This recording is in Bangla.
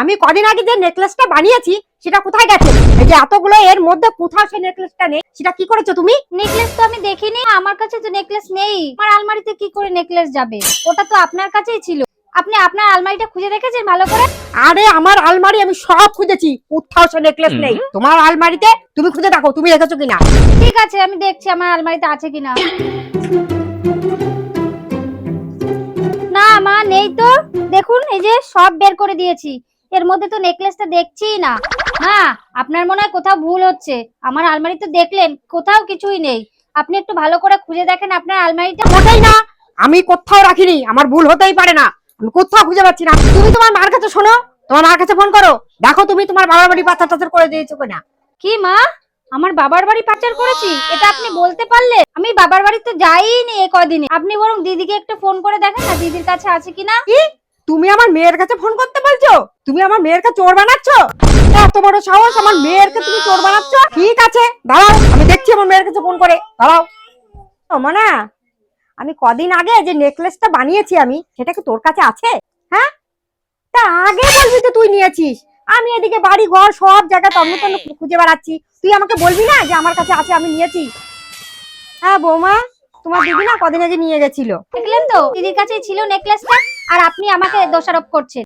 আমি কদিন আগে যে নেকলেসটা বানিয়েছি সেটা কোথায় গেছে? এই যে এতগুলো এর মধ্যে কোথাও সেই নেকলেসটা নেই, সেটা কি করেছো তুমি? নেকলেস তো আমি দেখিনি, আমার কাছে তো নেকলেস নেই। আমার আলমারিতে কি করে নেকলেস যাবে? ওটা তো আপনার কাছেই ছিল। আপনি আপনার আলমারিটা খুঁজে দেখেছেন ভালো করে? আরে আমার আলমারি আমি সব খুঁজেছি, কোথাও সেই নেকলেস নেই। তোমার আলমারিতে তুমি খুঁজে দেখো তুমি রেখেছো কিনা। ঠিক আছে, আমি দেখছি আমার আলমারিতে আছে কিনা। না মা, নেই তো। দেখুন, এই যে সব বের করে দিয়েছি, এর মধ্যে তো নেকলেসটা দেখছিই না। মা, আপনার মনে হয় কোথাও ভুল হচ্ছে। আমার আলমারি তো দেখলেন, কোথাও কিছুই নেই। আপনি একটু ভালো করে খুঁজে দেখেন আপনার আলমারিটা। মোটেই না, আমি কোথাও রাখিনি, আমার ভুল হতেই পারে না। আমি কোথাও খুঁজে পাচ্ছি না। তুমি তোমার মার কাছে শোনো, তোমার মার কাছে ফোন করো, দেখো তুমি তোমার বাবার বাড়ি পাচার টাচার করে দিয়েছো কিনা। কি মা, আমার বাবার বাড়ি পাচার করেছি এটা আপনি বলতে পারলেন? আমি বাবার বাড়ি তো যাইনি এই কদিনে। আপনি বরং দিদিকে একটু ফোন করে দেখেন না, দিদির কাছে আছে কিনা। কি, তুমি আমার মেয়ের কাছে ফোন করতে বলছো? তুমি আমার মেয়েরকে চোর বানাচ্ছো? এত বড় সাহস, আমার মেয়েরকে তুমি চোর বানাচ্ছো? ঠিক আছে, দাঁড়াও, আমি দেখছি আমার মেয়ের কাছে ফোন করে। দাঁড়াও। ও মনা, আমি কদিন আগে যে নেকলেসটা বানিয়েছি আমি, সেটা কি তোর কাছে আছে? হ্যাঁ, তা আগে বলবি তো তুই নিয়েছিস। আমি এদিকে বাড়ি ঘর সব জায়গা তন্ন তন্ন খুঁজে বেড়াচ্ছি, তুই আমাকে বলবি না যে আমার কাছে আছে, আমি নিয়েছি? হ্যাঁ বৌমা, তোমার দিদি না কদিন আগে নিয়ে গেছিল। দেখলেন তো, দিদির কাছেই ছিল নেকলেসটা, আর আপনি আমাকে দোষারোপ করছেন।